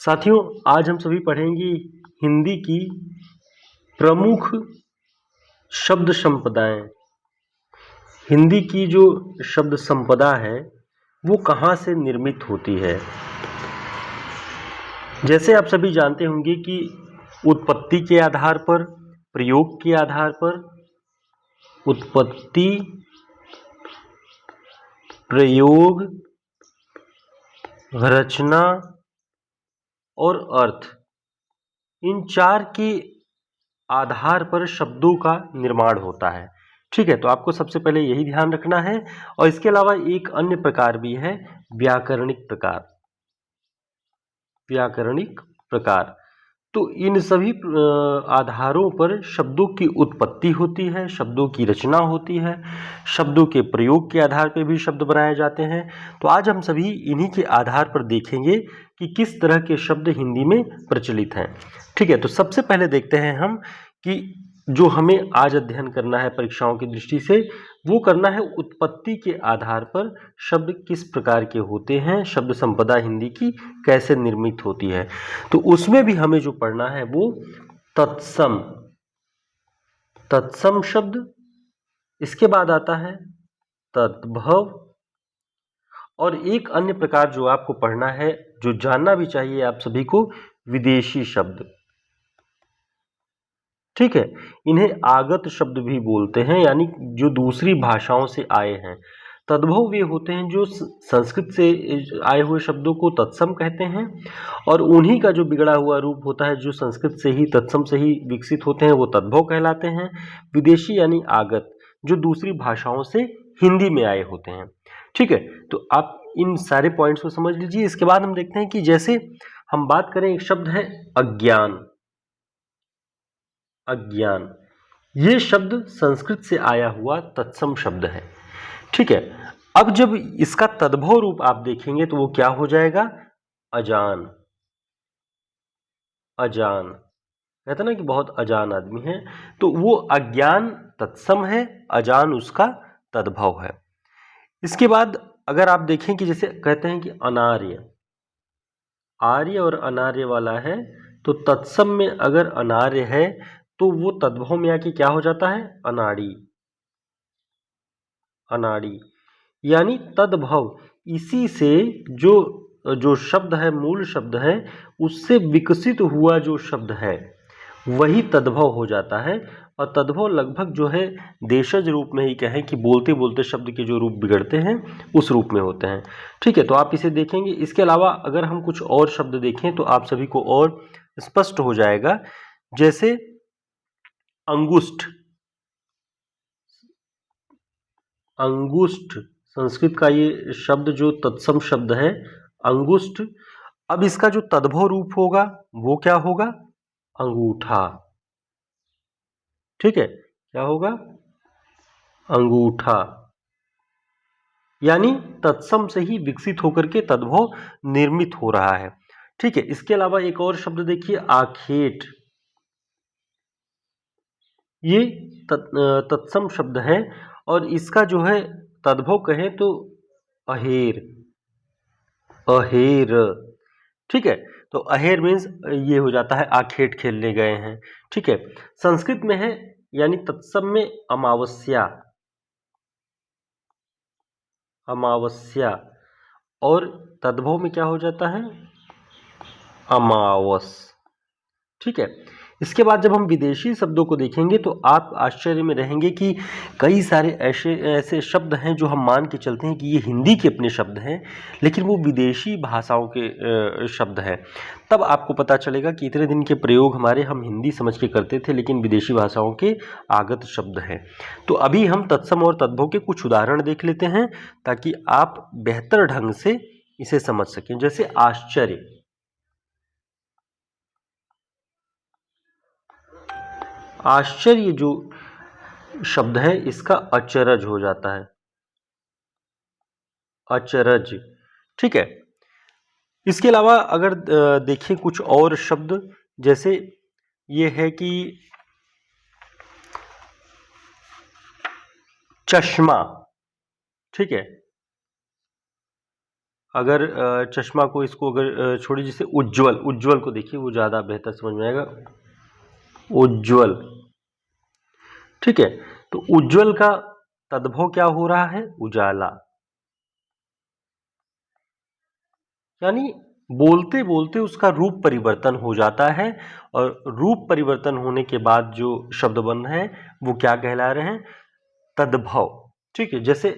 साथियों, आज हम सभी पढ़ेंगे हिंदी की प्रमुख शब्द संपदाएं। हिंदी की जो शब्द संपदा है वो कहाँ से निर्मित होती है। जैसे आप सभी जानते होंगे कि उत्पत्ति के आधार पर, प्रयोग के आधार पर, उत्पत्ति, प्रयोग, रचना और अर्थ, इन चार के आधार पर शब्दों का निर्माण होता है। ठीक है, तो आपको सबसे पहले यही ध्यान रखना है। और इसके अलावा एक अन्य प्रकार भी है, व्याकरणिक प्रकार। व्याकरणिक प्रकार, तो इन सभी आधारों पर शब्दों की उत्पत्ति होती है, शब्दों की रचना होती है, शब्दों के प्रयोग के आधार पर भी शब्द बनाए जाते हैं। तो आज हम सभी इन्हीं के आधार पर देखेंगे कि किस तरह के शब्द हिंदी में प्रचलित हैं। ठीक है, तो सबसे पहले देखते हैं हम कि जो हमें आज अध्ययन करना है परीक्षाओं की दृष्टि से, वो करना है उत्पत्ति के आधार पर शब्द किस प्रकार के होते हैं, शब्द संपदा हिंदी की कैसे निर्मित होती है। तो उसमें भी हमें जो पढ़ना है वो तत्सम। तत्सम शब्द, इसके बाद आता है तद्भव, और एक अन्य प्रकार जो आपको पढ़ना है, जो जानना भी चाहिए आप सभी को, विदेशी शब्द। ठीक है, इन्हें आगत शब्द भी बोलते हैं, यानी जो दूसरी भाषाओं से आए हैं। तद्भव वे होते हैं जो संस्कृत से आए हुए शब्दों को तत्सम कहते हैं, और उन्हीं का जो बिगड़ा हुआ रूप होता है, जो संस्कृत से ही, तत्सम से ही विकसित होते हैं, वो तद्भव कहलाते हैं। विदेशी यानी आगत, जो दूसरी भाषाओं से हिंदी में आए होते हैं। ठीक है, तो आप इन सारे पॉइंट्स को समझ लीजिए। इसके बाद हम देखते हैं कि जैसे हम बात करें, एक शब्द है अज्ञान। अज्ञान, ये शब्द संस्कृत से आया हुआ तत्सम शब्द है। ठीक है, अब जब इसका तद्भव रूप आप देखेंगे तो वो क्या हो जाएगा, अजान। अजान, कहते ना कि बहुत अजान आदमी है, तो वो अज्ञान तत्सम है, अजान उसका तद्भव है। इसके बाद अगर आप देखें कि जैसे कहते हैं कि अनार्य, आर्य और अनार्य वाला है, तो तत्सम में अगर अनार्य है तो वो तद्भव में आके क्या हो जाता है, अनाड़ी। अनाड़ी यानी तद्भव, इसी से जो जो शब्द है, मूल शब्द है, उससे विकसित हुआ जो शब्द है वही तद्भव हो जाता है। और तद्भव लगभग जो है देशज रूप में ही कहें कि बोलते बोलते शब्द के जो रूप बिगड़ते हैं उस रूप में होते हैं। ठीक है, तो आप इसे देखेंगे। इसके अलावा अगर हम कुछ और शब्द देखें तो आप सभी को और स्पष्ट हो जाएगा। जैसे अंगुष्ठ। अंगुष्ठ संस्कृत का ये शब्द जो तत्सम शब्द है, अंगुष्ठ। अब इसका जो तद्भव रूप होगा वो क्या होगा, अंगूठा। ठीक है, क्या होगा, अंगूठा। यानी तत्सम से ही विकसित होकर के तद्भव निर्मित हो रहा है। ठीक है, इसके अलावा एक और शब्द देखिए, आखेट। ये तत्सम शब्द है, और इसका जो है तद्भव कहें तो अहेर। अहेर, ठीक है, तो अहेर मीन्स ये हो जाता है आखेट खेलने गए हैं। ठीक है, संस्कृत में है, यानी तत्सम में अमावस्या। अमावस्या, और तद्भव में क्या हो जाता है, अमावस। ठीक है, इसके बाद जब हम विदेशी शब्दों को देखेंगे तो आप आश्चर्य में रहेंगे कि कई सारे ऐसे शब्द हैं जो हम मान के चलते हैं कि ये हिंदी के अपने शब्द हैं, लेकिन वो विदेशी भाषाओं के शब्द हैं। तब आपको पता चलेगा कि इतने दिन के प्रयोग हमारे हम हिंदी समझ के करते थे, लेकिन विदेशी भाषाओं के आगत शब्द हैं। तो अभी हम तत्सम और तद्भव के कुछ उदाहरण देख लेते हैं ताकि आप बेहतर ढंग से इसे समझ सकें। जैसे आश्चर्य। आश्चर्य जो शब्द है इसका अचरज हो जाता है, अचरज। ठीक है, इसके अलावा अगर देखें कुछ और शब्द, जैसे ये है कि चश्मा। ठीक है, अगर चश्मा को इसको अगर छोड़िए, जैसे उज्ज्वल, उज्ज्वल को देखिए, वो ज़्यादा बेहतर समझ में आएगा। उज्ज्वल, ठीक है। तो उज्ज्वल का तद्भव क्या हो रहा है? उजाला। यानी बोलते बोलते उसका रूप परिवर्तन हो जाता है, और रूप परिवर्तन होने के बाद जो शब्द बन रहे हैं वो क्या कहला रहे हैं? तद्भव, ठीक है। जैसे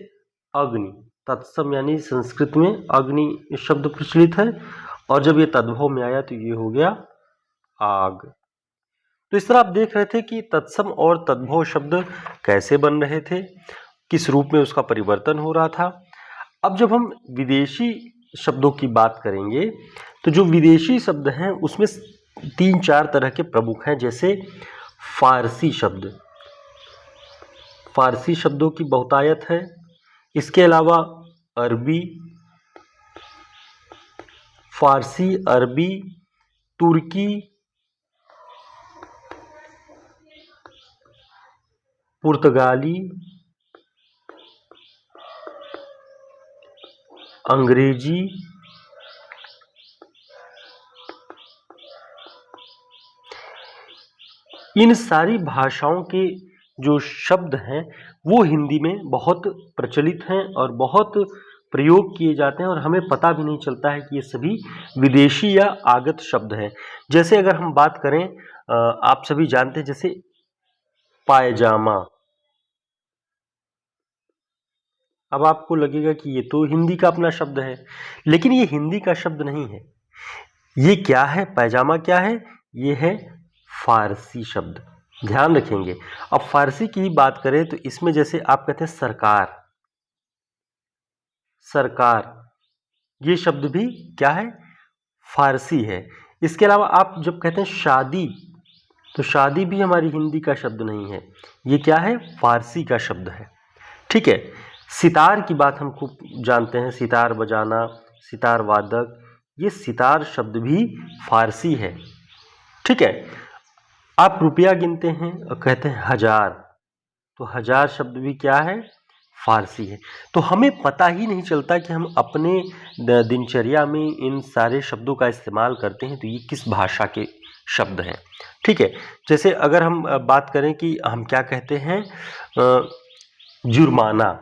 अग्नि, तत्सम यानी संस्कृत में अग्नि शब्द प्रचलित है, और जब ये तद्भव में आया तो ये हो गया आग। तो इस तरह आप देख रहे थे कि तत्सम और तद्भव शब्द कैसे बन रहे थे, किस रूप में उसका परिवर्तन हो रहा था। अब जब हम विदेशी शब्दों की बात करेंगे, तो जो विदेशी शब्द हैं उसमें 3-4 तरह के प्रमुख हैं। जैसे फारसी शब्द, फारसी शब्दों की बहुतायत है। इसके अलावा अरबी, फारसी, अरबी, तुर्की, पुर्तगाली, अंग्रेजी, इन सारी भाषाओं के जो शब्द हैं वो हिंदी में बहुत प्रचलित हैं और बहुत प्रयोग किए जाते हैं, और हमें पता भी नहीं चलता है कि ये सभी विदेशी या आगत शब्द हैं। जैसे अगर हम बात करें, आप सभी जानते हैं, जैसे पायजामा। अब आपको लगेगा कि ये तो हिंदी का अपना शब्द है, लेकिन ये हिंदी का शब्द नहीं है। ये क्या है? पायजामा क्या है? ये है फारसी शब्द। ध्यान रखेंगे। अब फारसी की ही बात करें तो इसमें जैसे आप कहते हैं सरकार, सरकार, ये शब्द भी क्या है? फारसी है। इसके अलावा आप जब कहते हैं शादी, तो शादी भी हमारी हिंदी का शब्द नहीं है, ये क्या है? फारसी का शब्द है, ठीक है। सितार की बात हम खूब जानते हैं, सितार बजाना, सितार वादक, ये सितार शब्द भी फारसी है, ठीक है। आप रुपया गिनते हैं और कहते हैं हजार, तो हजार शब्द भी क्या है? फारसी है। तो हमें पता ही नहीं चलता कि हम अपने दिनचर्या में इन सारे शब्दों का इस्तेमाल करते हैं तो ये किस भाषा के शब्द हैं, ठीक है। जैसे अगर हम बात करें कि हम क्या कहते हैं, जुर्माना,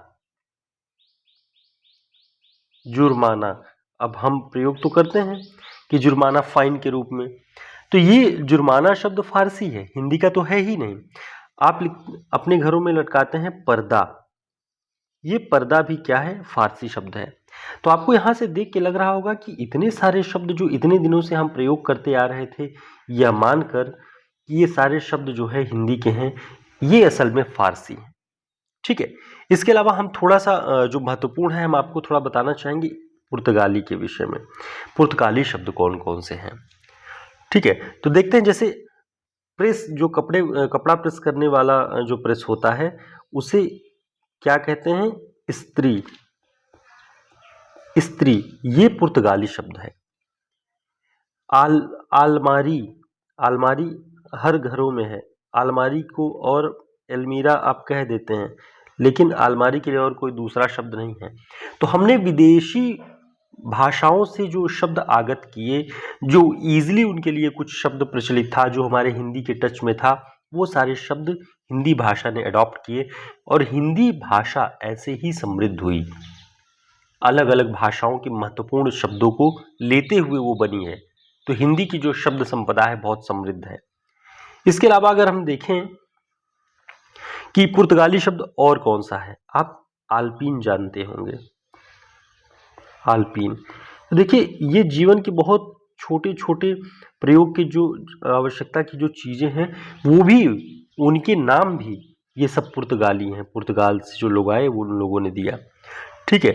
जुर्माना, अब हम प्रयोग तो करते हैं कि जुर्माना फाइन के रूप में, तो ये जुर्माना शब्द फारसी है, हिंदी का तो है ही नहीं। आप अपने घरों में लटकाते हैं पर्दा, ये पर्दा भी क्या है? फारसी शब्द है। तो आपको यहाँ से देख के लग रहा होगा कि इतने सारे शब्द जो इतने दिनों से हम प्रयोग करते आ रहे थे, यह मानकर कि ये सारे शब्द जो है हिंदी के हैं, ये असल में फारसी है, ठीक है। इसके अलावा हम थोड़ा सा जो महत्वपूर्ण है हम आपको थोड़ा बताना चाहेंगे पुर्तगाली के विषय में। पुर्तगाली शब्द कौन कौन से हैं, ठीक है। तो देखते हैं, जैसे प्रेस, जो कपड़ा प्रेस करने वाला जो प्रेस होता है उसे क्या कहते हैं? स्त्री, स्त्री, ये पुर्तगाली शब्द है। आलमारी, आलमारी हर घरों में है, आलमारी को और अलमीरा आप कह देते हैं, लेकिन आलमारी के लिए और कोई दूसरा शब्द नहीं है। तो हमने विदेशी भाषाओं से जो शब्द आगत किए, जो इजीली उनके लिए कुछ शब्द प्रचलित था, जो हमारे हिंदी के टच में था, वो सारे शब्द हिंदी भाषा ने अडॉप्ट किए, और हिंदी भाषा ऐसे ही समृद्ध हुई। अलग अलग भाषाओं के महत्वपूर्ण शब्दों को लेते हुए वो बनी है। तो हिंदी की जो शब्द संपदा है बहुत समृद्ध है। इसके अलावा अगर हम देखें कि पुर्तगाली शब्द और कौन सा है, आप आल्पीन जानते होंगे, आल्पीन। तो देखिए, ये जीवन के बहुत छोटे छोटे प्रयोग की जो आवश्यकता की जो चीजें हैं, वो भी, उनके नाम भी, ये सब पुर्तगाली हैं। पुर्तगाल से जो लोग आए वो उन लोगों ने दिया, ठीक है।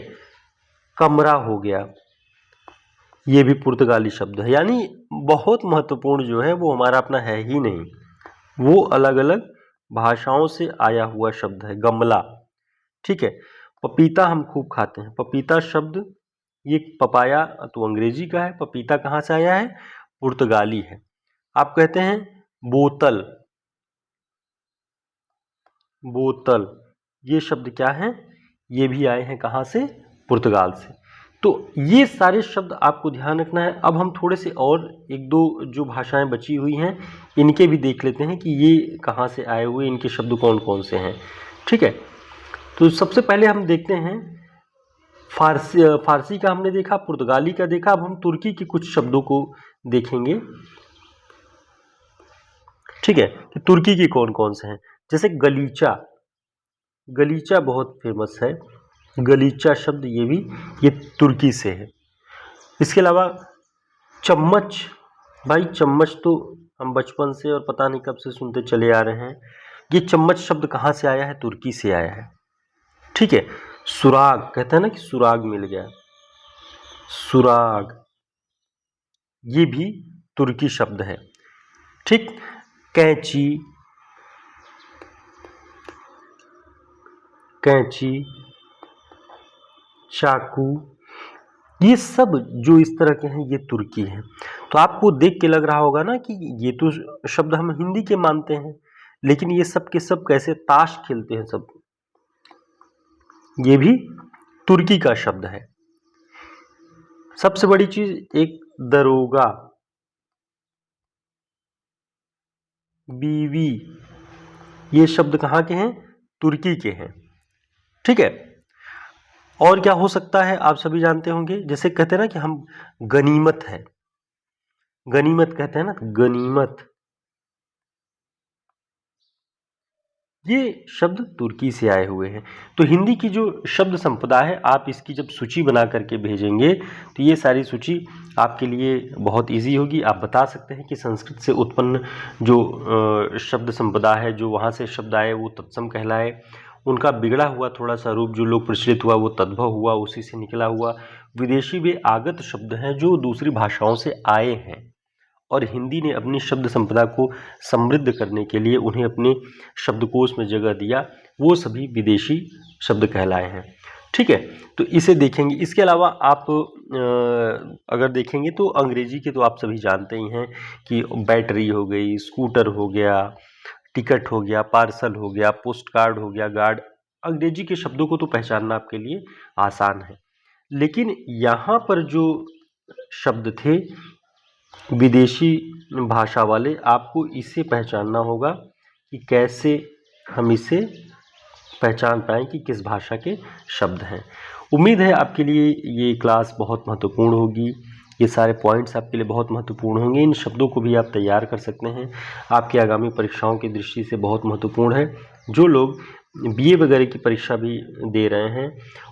कमरा हो गया, ये भी पुर्तगाली शब्द है। यानी बहुत महत्वपूर्ण जो है वो हमारा अपना है ही नहीं, वो अलग अलग भाषाओं से आया हुआ शब्द है। गमला, ठीक है। पपीता हम खूब खाते हैं, पपीता शब्द, ये पपाया तो अंग्रेजी का है, पपीता कहाँ से आया है? पुर्तगाली है। आप कहते हैं बोतल, बोतल, ये शब्द क्या है? ये भी आए हैं कहाँ से? पुर्तगाल से। तो ये सारे शब्द आपको ध्यान रखना है। अब हम थोड़े से और एक दो जो भाषाएं बची हुई हैं इनके भी देख लेते हैं कि ये कहाँ से आए हुए, इनके शब्द कौन कौन से हैं। ठीक है, तो सबसे पहले हम देखते हैं फारसी का हमने देखा, पुर्तगाली का देखा, अब हम तुर्की के कुछ शब्दों को देखेंगे। ठीक है, कि तुर्की के कौन कौन से हैं। जैसे गलीचा, गलीचा बहुत फेमस है, गलीचा शब्द ये तुर्की से है। इसके अलावा चम्मच, भाई चम्मच तो हम बचपन से और पता नहीं कब से सुनते चले आ रहे हैं। ये चम्मच शब्द कहाँ से आया है? तुर्की से आया है। ठीक है, सुराग, कहते हैं ना कि सुराग मिल गया, सुराग ये भी तुर्की शब्द है। ठीक, कैंची, कैंची, चाकू, ये सब जो इस तरह के हैं ये तुर्की हैं। तो आपको देख के लग रहा होगा ना कि ये तो शब्द हम हिंदी के मानते हैं, लेकिन ये सब के सब कैसे ताश खेलते हैं सब, ये भी तुर्की का शब्द है। सबसे बड़ी चीज, एक दरोगा, बीवी, ये शब्द कहाँ के हैं? तुर्की के हैं। ठीक है, और क्या हो सकता है आप सभी जानते होंगे, जैसे कहते हैं ना कि हम गनीमत है, गनीमत कहते हैं ना, गनीमत, ये शब्द तुर्की से आए हुए हैं। तो हिंदी की जो शब्द संपदा है, आप इसकी जब सूची बना करके भेजेंगे तो ये सारी सूची आपके लिए बहुत इजी होगी। आप बता सकते हैं कि संस्कृत से उत्पन्न जो शब्द संपदा है, जो वहाँ से शब्द आए वो तत्सम कहलाए, उनका बिगड़ा हुआ थोड़ा सा रूप जो लोग प्रचलित हुआ वो तद्भव हुआ, उसी से निकला हुआ। विदेशी वे आगत शब्द हैं जो दूसरी भाषाओं से आए हैं और हिंदी ने अपनी शब्द संपदा को समृद्ध करने के लिए उन्हें अपने शब्दकोश में जगह दिया, वो सभी विदेशी शब्द कहलाए हैं। ठीक है, तो इसे देखेंगे। इसके अलावा आप अगर देखेंगे तो अंग्रेजी के तो आप सभी जानते ही हैं कि बैटरी हो गई, स्कूटर हो गया, टिकट हो गया, पार्सल हो गया, पोस्ट कार्ड हो गया, गार्ड। अंग्रेजी के शब्दों को तो पहचानना आपके लिए आसान है, लेकिन यहाँ पर जो शब्द थे विदेशी भाषा वाले, आपको इसे पहचानना होगा कि कैसे हम इसे पहचान पाएँ कि किस भाषा के शब्द हैं। उम्मीद है आपके लिए ये क्लास बहुत महत्वपूर्ण होगी, ये सारे पॉइंट्स आपके लिए बहुत महत्वपूर्ण होंगे। इन शब्दों को भी आप तैयार कर सकते हैं, आपकी आगामी परीक्षाओं की दृष्टि से बहुत महत्वपूर्ण है। जो लोग बीए वगैरह की परीक्षा भी दे रहे हैं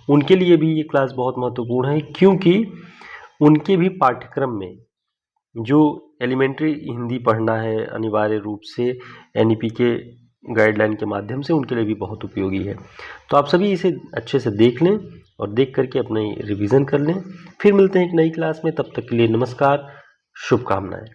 उनके लिए भी ये क्लास बहुत महत्वपूर्ण है, क्योंकि उनके भी पाठ्यक्रम में जो एलिमेंट्री हिंदी पढ़ना है अनिवार्य रूप से एनईपी के गाइडलाइन के माध्यम से, उनके लिए भी बहुत उपयोगी है। तो आप सभी इसे अच्छे से देख लें और देख करके अपनी रिवीजन कर लें। फिर मिलते हैं एक नई क्लास में, तब तक के लिए नमस्कार, शुभकामनाएं।